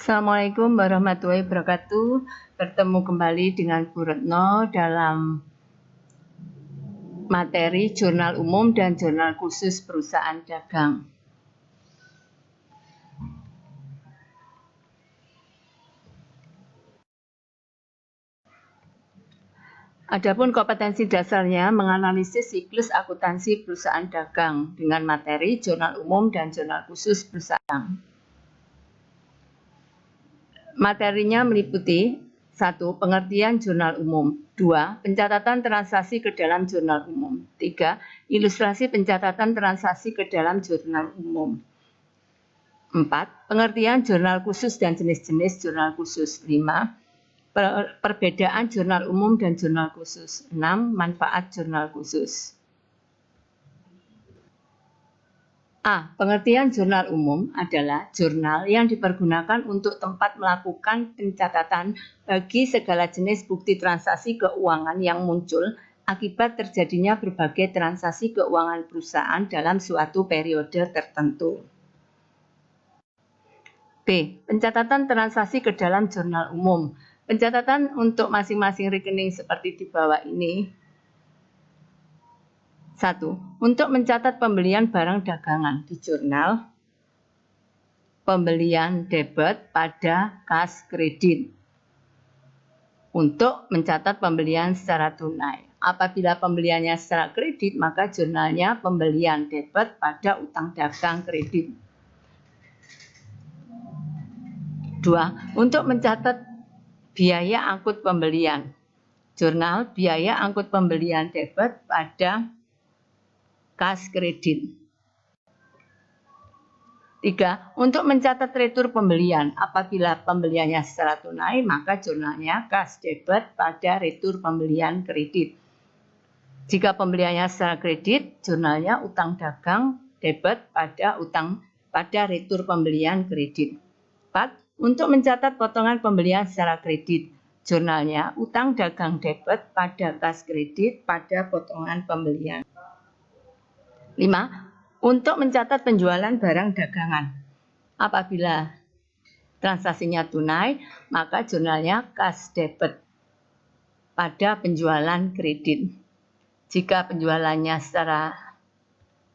Assalamualaikum warahmatullahi wabarakatuh. Bertemu kembali dengan Bu Retno dalam materi jurnal umum dan jurnal khusus perusahaan dagang. Adapun kompetensi dasarnya menganalisis siklus akuntansi perusahaan dagang dengan materi jurnal umum dan jurnal khusus perusahaan. Materinya meliputi 1. Pengertian jurnal umum. 2. Pencatatan transaksi ke dalam jurnal umum. 3. Ilustrasi pencatatan transaksi ke dalam jurnal umum. 4. Pengertian jurnal khusus dan jenis-jenis jurnal khusus. 5. Perbedaan jurnal umum dan jurnal khusus. 6. Manfaat jurnal khusus. A. Pengertian jurnal umum adalah jurnal yang dipergunakan untuk tempat melakukan pencatatan bagi segala jenis bukti transaksi keuangan yang muncul akibat terjadinya berbagai transaksi keuangan perusahaan dalam suatu periode tertentu. B. Pencatatan transaksi ke dalam jurnal umum. Pencatatan untuk masing-masing rekening seperti di bawah ini. 1. Untuk mencatat pembelian barang dagangan di jurnal, pembelian debit pada kas kredit. Untuk mencatat pembelian secara tunai. Apabila pembeliannya secara kredit, maka jurnalnya pembelian debit pada utang dagang kredit. 2. Untuk mencatat biaya angkut pembelian. Jurnal biaya angkut pembelian debit pada kas kredit. 3. Untuk mencatat retur pembelian. Apabila pembeliannya secara tunai, maka jurnalnya kas debit pada retur pembelian kredit. Jika pembeliannya secara kredit, jurnalnya utang dagang debit pada retur pembelian kredit. 4. Untuk mencatat potongan pembelian secara kredit. Jurnalnya utang dagang debit pada kas kredit pada potongan pembelian. 5. Untuk mencatat penjualan barang dagangan. Apabila transaksinya tunai, maka jurnalnya kas debit pada penjualan kredit. Jika penjualannya secara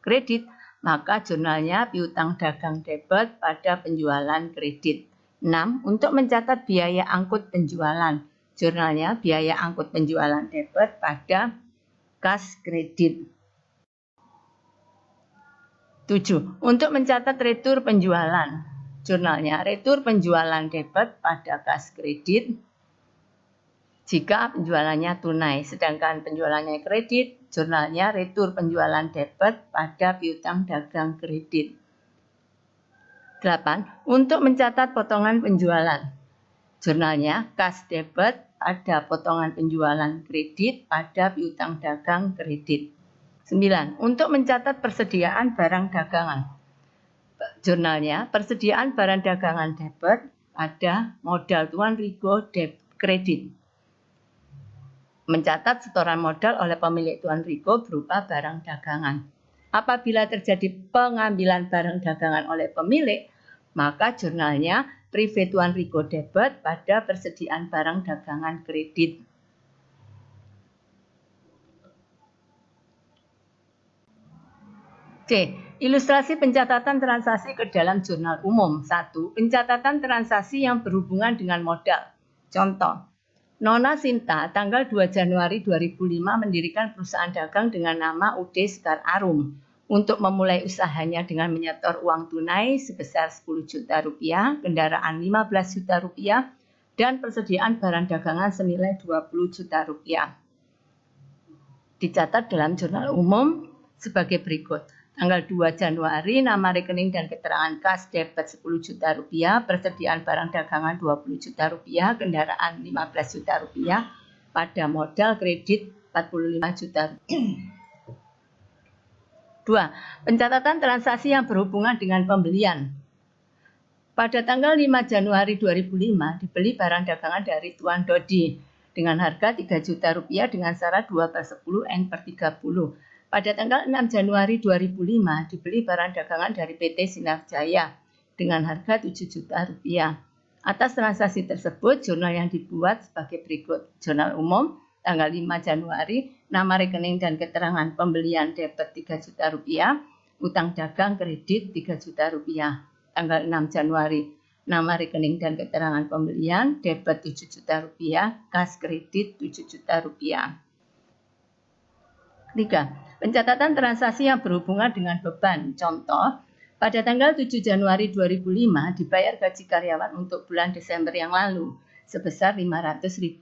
kredit, maka jurnalnya piutang dagang debit pada penjualan kredit. 6. Untuk mencatat biaya angkut penjualan. Jurnalnya biaya angkut penjualan debit pada kas kredit. 7. Untuk mencatat retur penjualan. Jurnalnya retur penjualan debit pada kas kredit jika penjualannya tunai, sedangkan penjualannya kredit, jurnalnya retur penjualan debit pada piutang dagang kredit. 8. Untuk mencatat potongan penjualan. Jurnalnya kas debit pada potongan penjualan kredit pada piutang dagang kredit. 9. Untuk mencatat persediaan barang dagangan. Jurnalnya persediaan barang dagangan debit pada modal Tuan Rigo kredit. Mencatat setoran modal oleh pemilik Tuan Rigo berupa barang dagangan. Apabila terjadi pengambilan barang dagangan oleh pemilik, maka jurnalnya prive Tuan Rigo debit pada persediaan barang dagangan kredit. C. Ilustrasi pencatatan transaksi ke dalam jurnal umum. 1. Pencatatan transaksi yang berhubungan dengan modal. Contoh, Nona Sinta tanggal 2 Januari 2005 mendirikan perusahaan dagang dengan nama UD Sekar Arum untuk memulai usahanya dengan menyetor uang tunai sebesar 10 juta rupiah, kendaraan 15 juta rupiah, dan persediaan barang dagangan senilai 20 juta rupiah. Dicatat dalam jurnal umum sebagai berikut. Tanggal 2 Januari, nama rekening dan keterangan kas debit 10 juta rupiah, persediaan barang dagangan 20 juta rupiah, kendaraan 15 juta rupiah, pada modal kredit 45 juta rupiah. 2. Pencatatan transaksi yang berhubungan dengan pembelian. Pada tanggal 5 Januari 2005, dibeli barang dagangan dari Tuan Dodi dengan harga 3 juta rupiah dengan syarat 2/10 N/30. Pada tanggal 6 Januari 2005, dibeli barang dagangan dari PT Sinar Jaya dengan harga 7 juta rupiah. Atas transaksi tersebut, jurnal yang dibuat sebagai berikut. Jurnal umum, tanggal 5 Januari, nama rekening dan keterangan pembelian debit 3 juta rupiah, utang dagang kredit 3 juta rupiah. Tanggal 6 Januari, nama rekening dan keterangan pembelian debit 7 juta rupiah, kas kredit 7 juta rupiah. 3. Pencatatan transaksi yang berhubungan dengan beban. Contoh, pada tanggal 7 Januari 2005 dibayar gaji karyawan untuk bulan Desember yang lalu sebesar Rp500.000.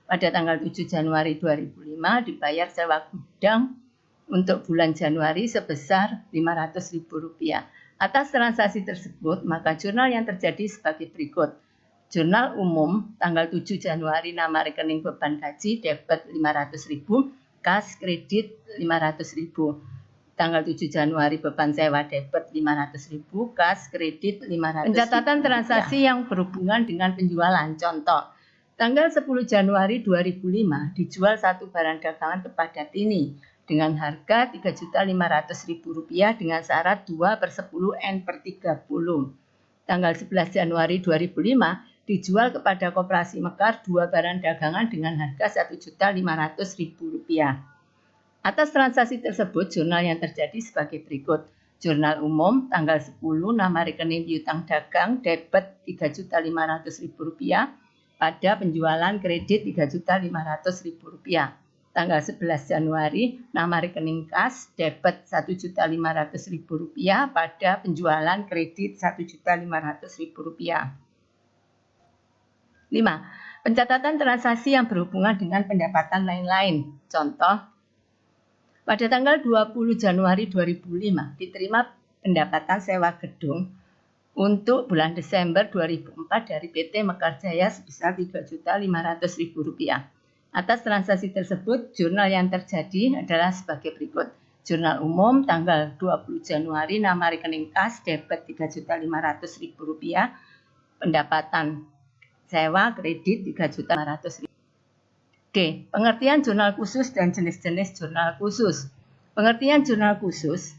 Pada tanggal 7 Januari 2005 dibayar sewa gudang untuk bulan Januari sebesar Rp500.000. Atas transaksi tersebut, maka jurnal yang terjadi sebagai berikut. Jurnal umum tanggal 7 Januari, nama rekening beban gaji debit Rp500.000, kas kredit Rp500.000. Tanggal 7 Januari beban sewa debit Rp500.000, kas kredit Rp500.000. Pencatatan transaksi yang berhubungan dengan penjualan. Contoh, tanggal 10 Januari 2005 dijual satu barang dagangan kepada Tini dengan harga Rp3.500.000 dengan syarat 2/10 N/30. Tanggal 11 Januari 2005 dijual kepada Koperasi Mekar dua barang dagangan dengan harga Rp1.500.000. Atas transaksi tersebut, jurnal yang terjadi sebagai berikut. Jurnal umum, tanggal 10, nama rekening piutang dagang, debit Rp3.500.000 pada penjualan kredit Rp3.500.000. Tanggal 11 Januari, nama rekening kas, debit Rp1.500.000 pada penjualan kredit Rp1.500.000. 5. Pencatatan transaksi yang berhubungan dengan pendapatan lain-lain. Contoh, pada tanggal 20 Januari 2005 diterima pendapatan sewa gedung untuk bulan Desember 2004 dari PT Mekarjaya sebesar Rp3.500.000. Atas transaksi tersebut, jurnal yang terjadi adalah sebagai berikut. Jurnal umum tanggal 20 Januari, nama rekening kas debit Rp3.500.000, pendapatan sewa kredit Rp3.500.000. D. Pengertian jurnal khusus dan jenis-jenis jurnal khusus. Pengertian jurnal khusus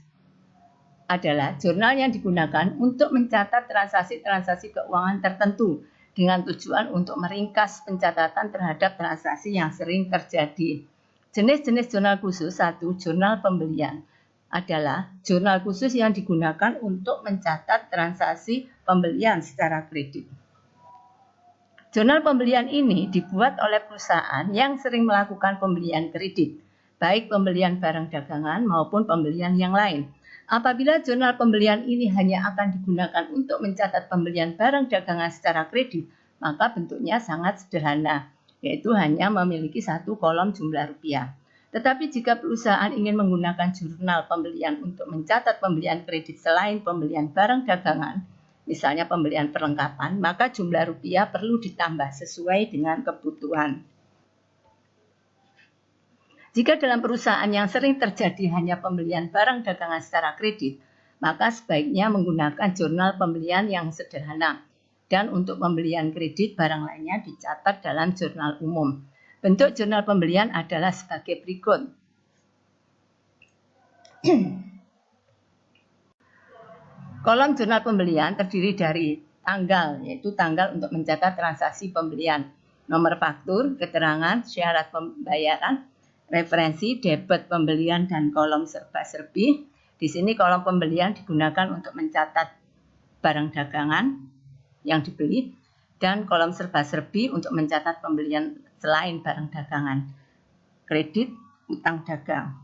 adalah jurnal yang digunakan untuk mencatat transaksi-transaksi keuangan tertentu dengan tujuan untuk meringkas pencatatan terhadap transaksi yang sering terjadi. Jenis-jenis jurnal khusus. 1. Jurnal pembelian adalah jurnal khusus yang digunakan untuk mencatat transaksi pembelian secara kredit. Jurnal pembelian ini dibuat oleh perusahaan yang sering melakukan pembelian kredit, baik pembelian barang dagangan maupun pembelian yang lain. Apabila jurnal pembelian ini hanya akan digunakan untuk mencatat pembelian barang dagangan secara kredit, maka bentuknya sangat sederhana, yaitu hanya memiliki satu kolom jumlah rupiah. Tetapi jika perusahaan ingin menggunakan jurnal pembelian untuk mencatat pembelian kredit selain pembelian barang dagangan, misalnya pembelian perlengkapan, maka jumlah rupiah perlu ditambah sesuai dengan kebutuhan. Jika dalam perusahaan yang sering terjadi hanya pembelian barang dagangan secara kredit, maka sebaiknya menggunakan jurnal pembelian yang sederhana. Dan untuk pembelian kredit, barang lainnya dicatat dalam jurnal umum. Bentuk jurnal pembelian adalah sebagai berikut. Kolom jurnal pembelian terdiri dari tanggal, yaitu tanggal untuk mencatat transaksi pembelian, nomor faktur, keterangan, syarat pembayaran, referensi, debit pembelian, dan kolom serba-serbi. Di sini kolom pembelian digunakan untuk mencatat barang dagangan yang dibeli, dan kolom serba-serbi untuk mencatat pembelian selain barang dagangan, kredit, utang dagang.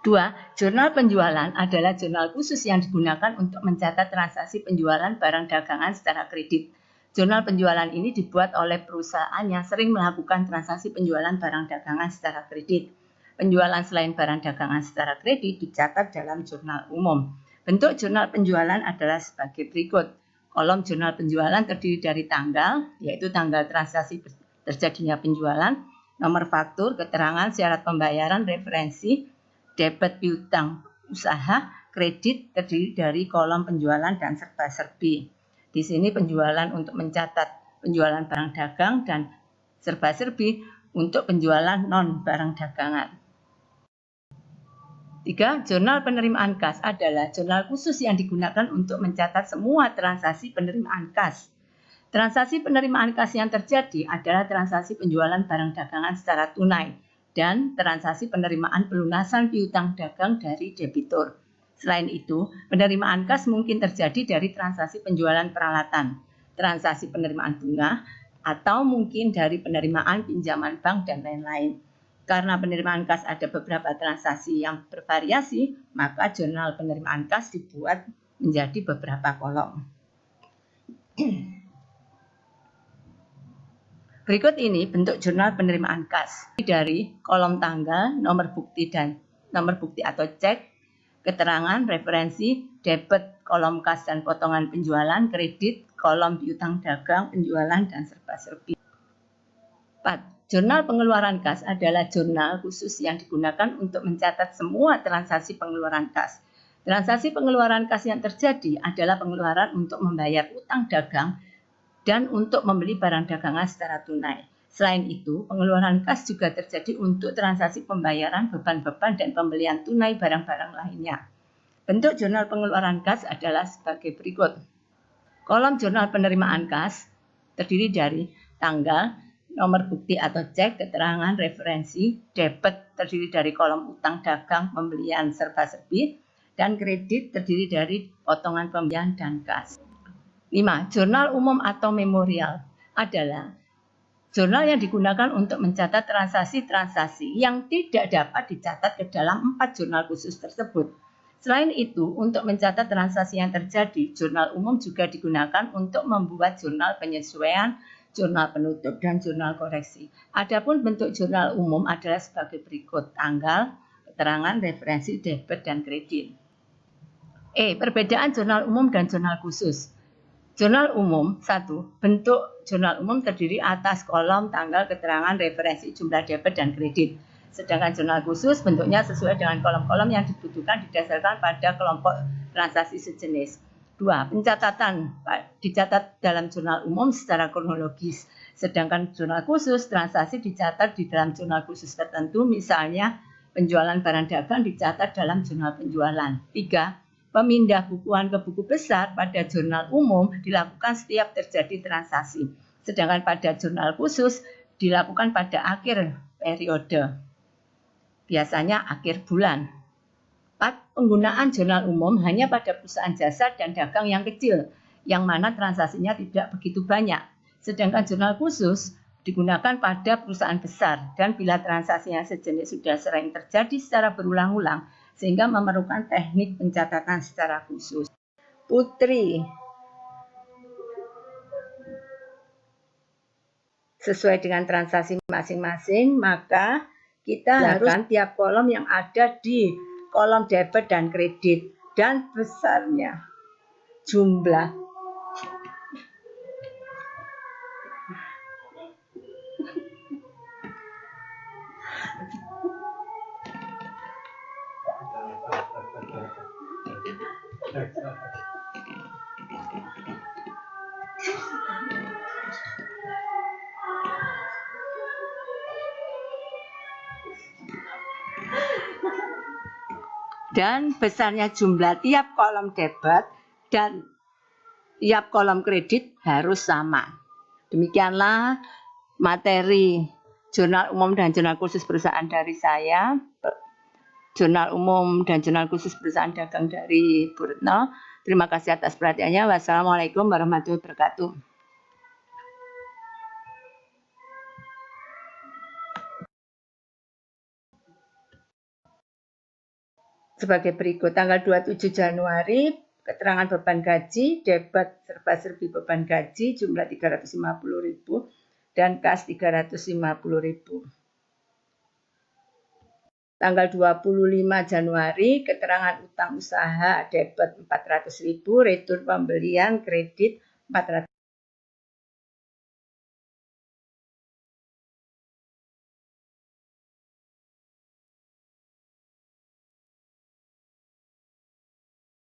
2. Jurnal penjualan adalah jurnal khusus yang digunakan untuk mencatat transaksi penjualan barang dagangan secara kredit. Jurnal penjualan ini dibuat oleh perusahaan yang sering melakukan transaksi penjualan barang dagangan secara kredit. Penjualan selain barang dagangan secara kredit dicatat dalam jurnal umum. Bentuk jurnal penjualan adalah sebagai berikut. Kolom jurnal penjualan terdiri dari tanggal, yaitu tanggal transaksi terjadinya penjualan, nomor faktur, keterangan, syarat pembayaran, referensi, debit piutang usaha, kredit terdiri dari kolom penjualan dan serba-serbi. Di sini penjualan untuk mencatat penjualan barang dagang dan serba-serbi untuk penjualan non barang dagangan. 3. Jurnal penerimaan kas adalah jurnal khusus yang digunakan untuk mencatat semua transaksi penerimaan kas. Transaksi penerimaan kas yang terjadi adalah transaksi penjualan barang dagangan secara tunai dan transaksi penerimaan pelunasan piutang dagang dari debitur. Selain itu, penerimaan kas mungkin terjadi dari transaksi penjualan peralatan, transaksi penerimaan bunga, atau mungkin dari penerimaan pinjaman bank dan lain-lain. Karena penerimaan kas ada beberapa transaksi yang bervariasi, maka jurnal penerimaan kas dibuat menjadi beberapa kolom. Berikut ini bentuk jurnal penerimaan kas dari kolom tanggal, nomor bukti atau cek, keterangan, referensi, debit, kolom kas dan potongan penjualan, kredit, kolom piutang dagang, penjualan, dan serba-serbi. 4. Jurnal pengeluaran kas adalah jurnal khusus yang digunakan untuk mencatat semua transaksi pengeluaran kas. Transaksi pengeluaran kas yang terjadi adalah pengeluaran untuk membayar utang dagang dan untuk membeli barang dagangan secara tunai. Selain itu, pengeluaran kas juga terjadi untuk transaksi pembayaran beban-beban dan pembelian tunai barang-barang lainnya. Bentuk jurnal pengeluaran kas adalah sebagai berikut. Kolom jurnal penerimaan kas terdiri dari tanggal, nomor bukti atau cek, keterangan, referensi, debit terdiri dari kolom utang dagang, pembelian serba-serbi, dan kredit terdiri dari potongan pembelian dan kas. 5. Jurnal umum atau memorial adalah jurnal yang digunakan untuk mencatat transaksi-transaksi yang tidak dapat dicatat ke dalam 4 jurnal khusus tersebut. Selain itu, untuk mencatat transaksi yang terjadi, jurnal umum juga digunakan untuk membuat jurnal penyesuaian, jurnal penutup, dan jurnal koreksi. Adapun bentuk jurnal umum adalah sebagai berikut: tanggal, keterangan, referensi, debit, dan kredit. Perbedaan jurnal umum dan jurnal khusus. Jurnal umum 1. Bentuk jurnal umum terdiri atas kolom, tanggal, keterangan, referensi, jumlah debit, dan kredit. Sedangkan jurnal khusus bentuknya sesuai dengan kolom-kolom yang dibutuhkan didasarkan pada kelompok transaksi sejenis. 2. Pencatatan dicatat dalam jurnal umum secara kronologis, sedangkan jurnal khusus transaksi dicatat di dalam jurnal khusus tertentu, misalnya penjualan barang dagang dicatat dalam jurnal penjualan. 3. Pemindah bukuan ke buku besar pada jurnal umum dilakukan setiap terjadi transaksi, sedangkan pada jurnal khusus dilakukan pada akhir periode, biasanya akhir bulan. 4. Penggunaan jurnal umum hanya pada perusahaan jasa dan dagang yang kecil, yang mana transaksinya tidak begitu banyak. Sedangkan jurnal khusus digunakan pada perusahaan besar dan bila transaksinya sejenis sudah sering terjadi secara berulang-ulang, sehingga memerlukan teknik pencatatan secara khusus. Putri. Sesuai dengan transaksi masing-masing, maka kita harus tiap kolom yang ada di kolom debit dan kredit dan besarnya, jumlah. Dan besarnya jumlah tiap kolom debit dan tiap kolom kredit harus sama. Demikianlah materi jurnal umum dan jurnal khusus perusahaan dari saya, jurnal umum dan jurnal khusus perusahaan dagang dari Bu Retno. Terima kasih atas perhatiannya. Wassalamualaikum warahmatullahi wabarakatuh. Sebagai berikut, tanggal 27 Januari, keterangan beban gaji, debit serba-serbi beban gaji, jumlah 350.000 dan kas 350.000. Tanggal 25 Januari, keterangan utang usaha, debit 400.000, retur pembelian kredit 400.000.